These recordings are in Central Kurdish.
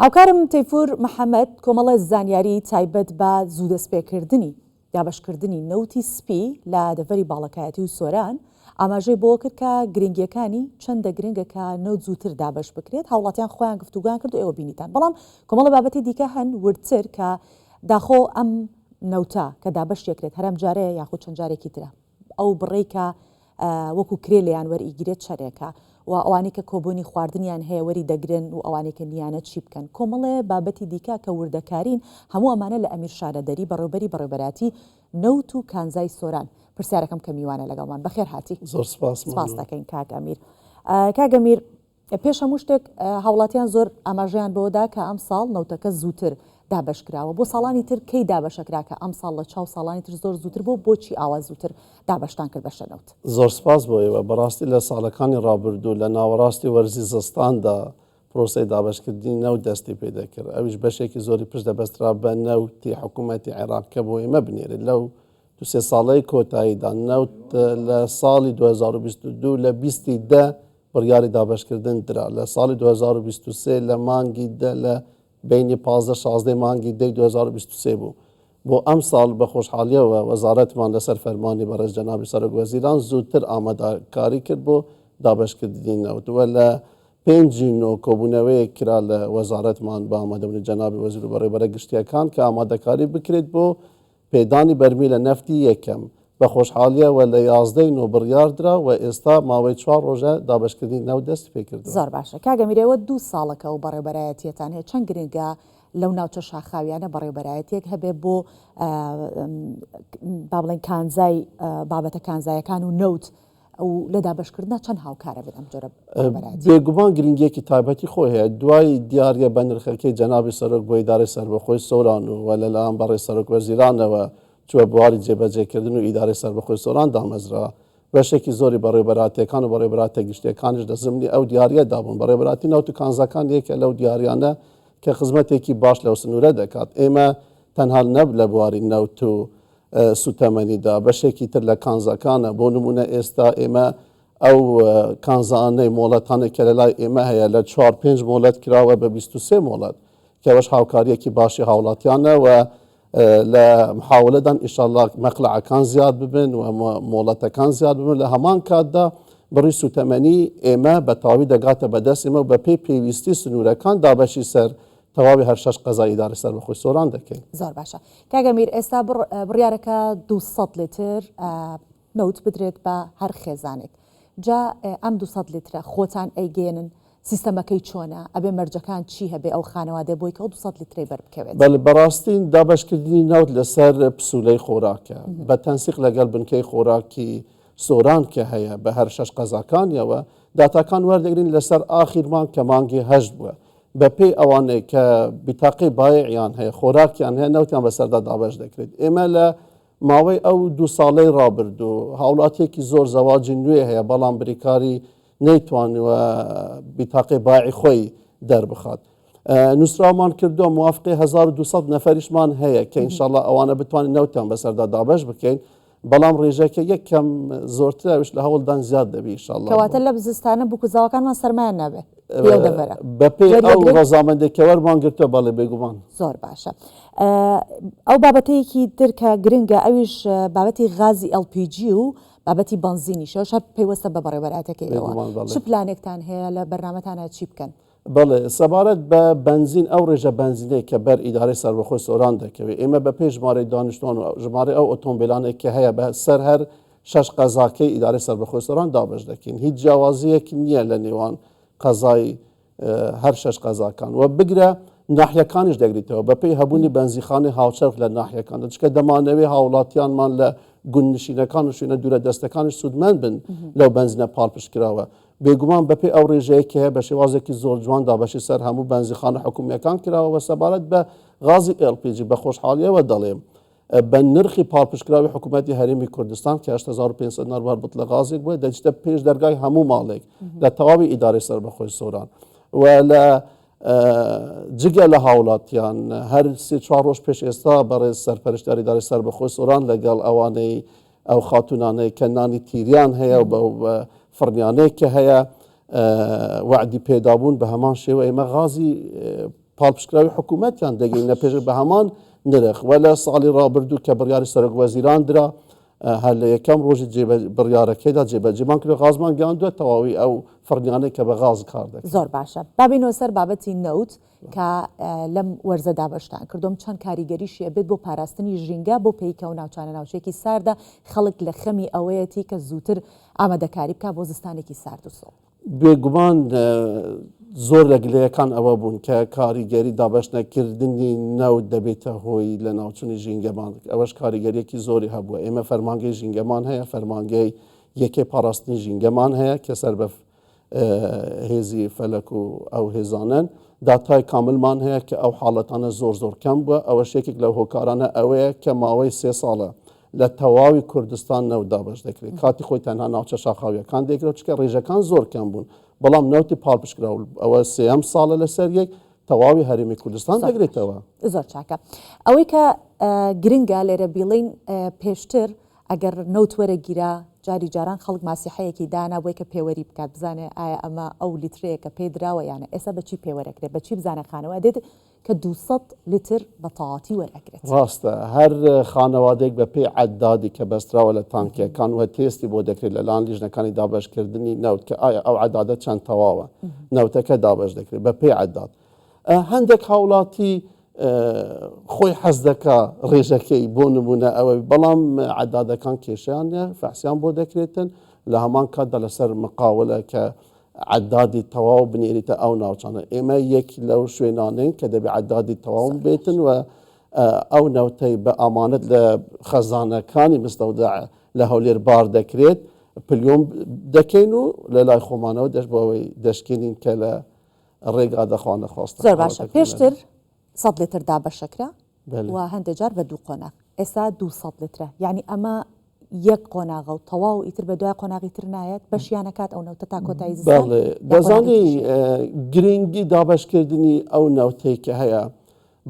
هاوکارم تەیفور محەممەد کۆمەڵە زانیاری تایبەت بە زوودەستپێکردنی دابشکردنی نەوتی سپی لە دەڤەری باڵەکایەتی و سۆران ئاماژەی بۆ کرد کە گرنگیەکانی چەندە گرنگەکە نەوت زووتر دابش بکرێت. هاوڵاتیان خۆیان گفتوگویان کرد و ئێوە بینیتان، بەڵام کۆمەڵە بابەتی دیکە هەن ورتر کە داخۆ ئەم نەوتە کە دابشێکرێت هەرم جارەیە یاخود چەند جارێکی ترە ئەو بڕێی کە وەکو کرێ لەیان وەرئیگرێت چەرێکە و ئەوانەی کە کۆبوونی خواردنیان هەیە وەری دەگرن و ئەوانەی کە نیانە چی بکەن. کۆمەڵێ بابەتی دیکە کە وردەکارین هەموو ئەمانە لە ئەمیر شارەدەری بەڕێوەبەری بەڕێوەبەراتی نەوت و کانزای سۆران. پرسیارەکەم کە میوانە لەگەڵمان بەخێر هاتی. زۆر سپاس دەکەین کاک ئەمیر. کاک ئەمیر، پێش هەموو شتێک هاوڵاتیان زۆر ئاماژەیان بەوەدا کە ئەم ساڵ نەوتەکە زووتر دابشکراوە. بۆ ساڵانی تر کەی دابشەکرا کە ئەم ساڵ لە چاو ساڵانی تر زۆر زووتر بۆ بۆچی ئاوا زووتر دابشتان کرد بە شەنەوت؟ زۆر سپاس بۆ ئێوە. بەڕاستی لە ساڵەکانی ڕابردوو لە ناوەڕاستی وەرزی زستاندا پرۆسەی دابشکردنی نەوت دەستی پێدا کرد. ئەویش بەشێکی زۆری پشت دەبەسترا بە نەوتی حکوومەتی عێراق کە بۆ ئێمە بنێرێت. لەو دو سێ ساڵەی کۆتاییدا نەوت لە ساڵی 2022 لە 20 بڕیاری دابشکردن درا. لە ساڵی 2023 لە مانگی لە بینی 15-16 مانگی 2023 بوو. بۆ ئەم ساڵ بە خۆشحالیەوە وەزارەتمان لەسەر فەرمانی بەڕێز جەنابی سەرۆک وەزیران زووتر ئامادەکاری کرد بۆ دابشکردنی نەوت و لە 5 نۆ کۆبوونەوەی کرا لە وەزارەتمان بە ئامادەبوونی جەنابی وەزیر و بەڕێوەبەرە گشتیەکان کە ئامادەکاری بکرێت بۆ پێدانی بەرمیلە نەفتی یەکەم. بە خۆشحالیەوە لە 11 نۆ بڕیار درا و ئێستا ماوەی 4 ڕۆژە دابشکردنی نەوت دەستی پێکردووە. زۆر باشە. کاک ئەمیرەوە 2 ساڵەکە و بەڕێوەبەرایەتیەتان هەیە، چەند گرنگە لەو ناوچە شاخاویانە بەڕێوەبەرایەتێک هەبێ بۆ با بڵێن کانزای بابەتە کانزایەکان و نەوت و لە دابشکردنە چەند هاوکارە بێت ئەم جۆرە بەڕێوەبەرایەتی؟ بێگومان گرنگیەکی تایبەتی خۆی هەیە. دوای دیارە بە نرخەکەی جەنابی سەرۆک بۆ ئیدارەی سەربەخۆی سۆران و لەلایەن بەڕێز سەرۆک وەزیرانەوە چوە بواری جێبەجێکردن و ئیدارەی سەربەخۆی سۆران دامەزرا. بەشێکی زۆری بەڕێوەبەراتیەکان و بەڕێوەبەراتە گشتیەکانیش لە زمینی ئەو دیارەدا بوون. بەڕێوەبەراتی نەوت و کانزەکان یەکە لەو دیاریانە کە خزمەتێکی باش لەو سنوورە دەکات. ئێمە تەنها نەب لە بواری نەوت و سوتەمەنیدا بەشێکی تر لە کانزەکانە. بۆ نمونە ئێستا ئێمە ئەو کانزانەی مۆڵەتانێک کە لە لای ئێمە هەیە لە 4-5 مۆڵەت کراوە بە 23 مۆڵەت کەەوەش هاوکاریەکی باشی هاوڵاتیانە و لە محاولەدان ئیشەڵڵا مەقلەعەکان زیاد ببن و مۆڵەتەکان زیاد ببن. لە هەمان کاتدا بڕی سوتەمەنی ئێمە بە تاوی دەگاتە بەدەست ئێمە بە پێی پێویستی سنوورەکان دابەشی سەر تەواوی هەر 6 قەزای ئیدارەی سەربەخۆی سۆران دەکەین. زۆر باشە. کاک ئەمیر، ئێستا بڕیارەکە 200 لیتر نەوت بدرێت بە هەر خێزانێک. جا ئەم 200 لیترە خۆتان ئەیگەێنن؟ سیستەمەکەی چۆنە؟ ئەبێ مەرجەکان چی هەبێ ئەو خانەوادە بۆی کە 200 لیتری بەربکەوێت؟ بەڕاستی دابشکردنی نەوت لەسەر پسولەی خۆراکە بە تەنسیق لەگەڵ بنکەی خۆراکی سۆران کە هەیە بە هەر 6 قەزاکانیەوە داتاکان وەردەگرین لەسەر ئاخیرمان کە مانگی 8 بووە. بە پێی ئەوانەی کە بیتاقی بایعیان هەیە خۆراکیان هەیە نەوتیان بەسەردا دابش دەکرێت. ئێمە لە ماوەی ئەو 2 ساڵەی ڕابردوو هاوڵاتێکی زۆر زەواجی نوێ هەیە بەڵام بریکاری نەیتوانوە بیتاقی بایعی خۆی دەربخات. نووسراومان کردووە موافقی 1200 نەفەریشمان هەیە کە ئینشاءڵڵا ئەوانە بتوانین نەوتیان بەسەردا دابش بکەین، بەڵام ڕێژەکە یەکەم زۆرترەویش لە هەوڵدان زیاد دەبی ئینشاءڵڵا. کەواتە لە بزستانە بکوزاوەکانمان سەرمایە نەبێ بە پێی ئەو ڕەزامەندێکە وەرمان گرتووە. بەڵێ بێگومان. زۆر باشە. ئەو بابەتەیەکی تر کە گرنگە ئەویش بابەتی غازی LPG و بابەتی بنزینیشەوە شەر پەیوەستە بە بەڕێوەبەراتەکەیەوە. چ پلانێکتان هەیە لە بەرنامەتانە چی بکەن؟ بەڵێ سەبارەت بە بنزین ئەو ڕێژە بنزینەیە کە بەر ئیدارەی سەربەخۆی سۆران دەکەوێت ئێمە بە پێی ژمارەی دانیشتوان و ژمارە ئەو ئۆتۆمبیلانێک کە هەیە بە سەر هەر 6 قەزاکەی ئیدارەی سەربەخۆی سۆران دابش دەکەین. هیچ جیاوازیەکی نییە لە نێوان قەزای هەر 6 قەزاکان و بگرە ناحیەکانیش دەگریتەوە بە پێی هەبوونی بەنزیخانی هاوچەرخ لە ناحیەکان چکە دەمانەوێت هاوڵاتیانمان لە گوندنشینەکان و شوێنە دوورە دەستەکانیش سوودمەند بن لەو بەنزینە پاڵپشتکراوە. بێگومان بە پێی ئەو ڕێژەیەکی هەیە بە شێوازێکی زۆر جوان دابەشی سەر هەموو بەنزیخانە حکوومیەکان کراوە و سەبارەت بە غازی LPG بە خۆشحالیەوە دەڵێم بە نرخی پاڵپشتکراوی حکوومەتی هەرێمی کوردستان کە 8500 نەربار بوتڵە غازێک بووە دەچێتە پێش دەرگای هەموو ماڵێک لە تەواوی ئیدارەی سەربەخۆی سۆران و لە جگە لە هاوڵاتیان هەر 3-4 ڕۆژ پێش ئێستا بەڕێز سەرپەرشتیاری ئیدارەی سەربەخۆی سۆران لەگەڵ ئەوانەی ئەو خاتونانەی کە نانی تیریان هەیە و بە فڕنیانەیە کە هەیە وعدی پێدابوون بە هەمان شێوە ئێمە غازی پاڵپشکراوی حکوومەتیان دەگەینە پێش بە هەمان نرخ وە لە ساڵی ڕابردوو کە بڕیاری سەرۆک وەزیران درا هەر لە یەکەم ڕۆژی بڕیارەکەیدا جێبەجێمان کرد غازمان گەیاندووە تەواوی ئەو فڕنیانەی کە بە غاز کار دەکەن. زۆر باشە بابینەوە سەر بابەتی نەوت کە لەم وەرزە دابەشتان کردم چەند کاریگەریشیە بێت بۆ پاراستنی ژینگە بۆ پێیکە و ناوچانە ناوچێکی ساردا خەڵک لە خەمی ئەوەیەتی کە زووتر ئامادەکاری بکە بۆ زستانێکی سارد و سۆڵ. بێگومان زۆر لە گلەیەکان ئەوە بوون کە کاریگەری دابەشنەکردنی نەوت دەبێتە هۆی لە ناوچوونی ژینگەمان ئەوەش کاریگەریەکی زۆری هەبووە ئێمە فەرمانگەی ژینگەمان هەیە فەرمانگەی یەکێ پاراستنی ژینگەمان هەیە کە سەر بە هێزی فەلەک و ئەو هێزانن داتای کاملمان هەیە کە ئەو حاڵەتانە زۆر کەم بووە ئەوە شێکێک لەو هۆکارانە ئەوەیە کە ماوەی 3 ساڵە لە تەواوی کوردستان نەوت دابەش دەکرێت کاتی خۆی تەنها ناوچە شاخاویەکان دەکرێت چکە ڕێژەکان زۆر کەم بوون بەڵام نەوتی پاڵپشکراو ئەوە 3 ساڵە لەسەر یەک تەواوی هەرێمی کوردستان دەگرێتەوە. زۆر چاکە ئەوەی کە گرنگە لێرە بیڵین پێشتر ئەگەر نەوت وەرەگیرا جاری جاران خەڵک ماسیحەیەکی دانا بۆی کە پێوەری بکات بزانێ ئایا ئەمە ئەو لیترەیە کە پێ دراوە یانە ئێستا بەچی پێوەرەکرێت بەچی بزانە خانەوە دێت کە 200 لیتر بە تەواتی وەرەگرێت. ڕاستە هەر خانەوادێک بە پێی عەدادی کە بەستراوە لە تانکیەکان وە تێستی بۆ دەکرێت لەلایەن لیژنەکانی دابەشکردنی نەوت کە ئایا ئەو عەدادە چەند تەواوە نەوتەکە دابەش دەکرێت بە پێی عەداد. هەندێک هاوڵاتی خۆی حەز دەکا ڕێژەکەی بۆ نمونە ئەوە بەڵام عەدادەکان کێشیان فەحسیان بۆ دەکرێتن لە هەمان کاتدا لەسەر مقاولە کە عەدادی تەواو بنێریتە ئەو ناوچانە ئێمە یەک لەو شوێنانەین کە دەبێت عەدادی تەواو بێتن و ئەو نەوتەی بە ئامانەت لە خەزانەکانی مستەودع لە هەولێربار دەکرێت پلیۆم دەکەین و لە لای خۆمانەوە دەست بۆ ئەوەی دەشکێنین کە لە ڕێگا دەخواانە خواستە. زۆر باشە پێشتر 100 لیتر دابەشەکرا و هەندێک جار بە 2 قۆناغ ئێستا 200 لیترە یعنی ئەمە یەک قۆناغە و تەواو ئیتر بە دوای قۆناغی تر نایەت بەشیانەکات ئەو نەوتە تا کۆتایی دەزانی گرنگی دابەشکردنی ئەو نەوتەی کە هەیە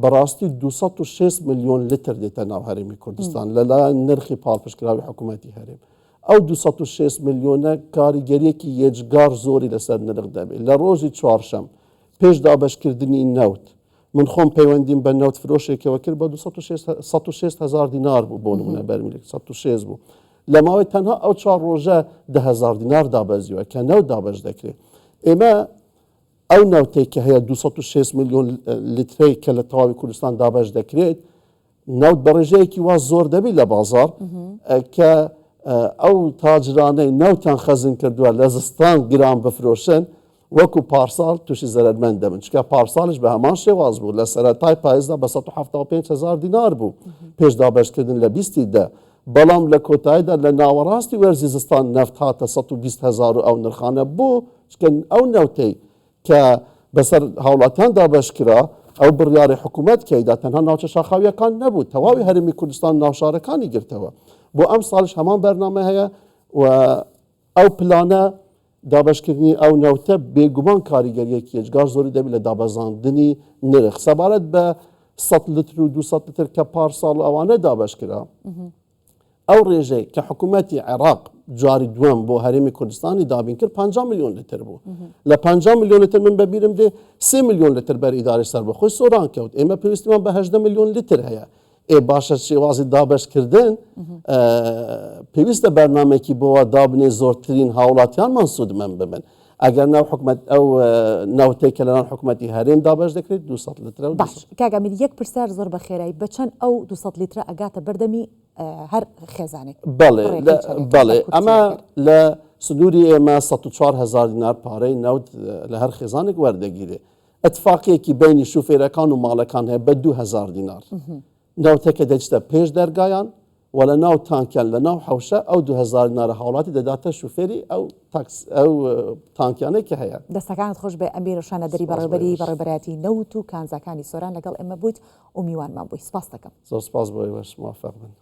بەڕاستی 206 میلیۆن لتر دێتە ناو هەرێمی کوردستان لەلایەن نرخی پاڵپشکراوی حکوومەتی هەرێم ئەو 206 میلیۆنە کاریگەریەکی یەجگار زۆری لەسەر نرخ دەبێت لە ڕۆژی چوارشەم پێش دابەشکردنی نەوت من خۆم پەیوەندیم بە نەوت فرۆشێکەوە کرد بە 106,000 دینار بوو بۆ نمونە بەرمیلێک 106 بوو لە ماوەی تەنها ئەو 4 ڕۆژە 10,000 دینار دابەزیوە کە نەوت دابەش دەکرێت ئێمە ئەو نەوتێک کە هەیە 206 میلیۆن لیترەی کە لە تەواوی کوردستان دابەش دەکرێت نەوت بە ڕێژەیەکی وا زۆر دەبی لە بازار کە ئەو تاجرانەی نەوتیان خەزم کردووە لە زستان گران بفرۆشن وەکو پارسال تووشی زەرمەند دەبن چکە پارساڵش بە هەمان شێواز بوو لە سەرەتای پاییزدا بە 175,000 دینار بوو پێش دابەشکردن لە 20 بەڵام لە کۆتاییدا لە ناوەڕاستی وەرزی زستان نەفت هاتە 120,000 و ئەو نرخانە بوو چکە ئەو نەوتەی کە بەسەر هاوڵاتیان دابەشکرا ئەو بڕیاری حکوومەت کەیدا تەنها ناوچە شاخاویەکان نەبوو تەواوی هەرێمی کوردستان ناوشارەکانی گرتەوە بۆ ئەم ساڵش هەمان بەرنامە هەیە و ئەو پلانە دابەشکردنی ئەو نەوتە بێگومان کاریگەریەکی یەجگار زۆری دەبێت لە دابەزاندنی نرخ سەبارەت بە 100 لیتر و 200 لیتر کە پارساڵ ئەوانە دابەشکرا ئەو ڕێژەی کە حکوومەتی عێراق جاری دووەم بۆ هەرێمی کوردستانی دابین کرد 50 میلیۆن لیتر بوو لە 50 میلیۆن لیتر من بەبیرم دێ 3 میلیۆن لیتر بەر ئیداری سەربەخۆی سۆران کەوت ئێمە پێویستیمان بە 18 میلیۆن لیتر هەیە باشە شێوازی دابەشکردن پێویستە بەرنامێکی بۆەوە دابنێ زۆرترین هاوڵاتیانمان سوودمەند ببن ئەگەر ناو حکومەت ئەو ناوتێک کە لەناو حکوومەتی هەرێم دابەش دەکرێت 200 لیتر باش کاگامیر یەک پرسیار زۆر بە خێرایی بەچەند ئەو 200 لیترە ئەگاتە بەردەمی هەر خێزانێک بەڵێ ئەمە لە سنووری ئێمە 104,000 دینار پارەی نەوت لە هەر خێزانێک وەردەگیرێ ئەتفاقیەکی بینی شوفێرەکان و ماڵەکان هەیە بە 2,000 دینار ناوتەکە دەچتە پێش دەرگایان و لە ناو تانکیان لە ناو حوشە ئەو 2,000 دینارە هاوڵاتی دەداتە شوفێری ئەو تانکیانەی کە هەیە دەستەکانت خۆش بێ ئەمیر ڕۆشانە دەری بەڕێبەرایەتی نەوت و کانزەکانی سۆران لەگەڵ ئێمە بوویت و میوانمان بووی سپاس دەکەم زۆر سپاس بۆی بەش موافق بن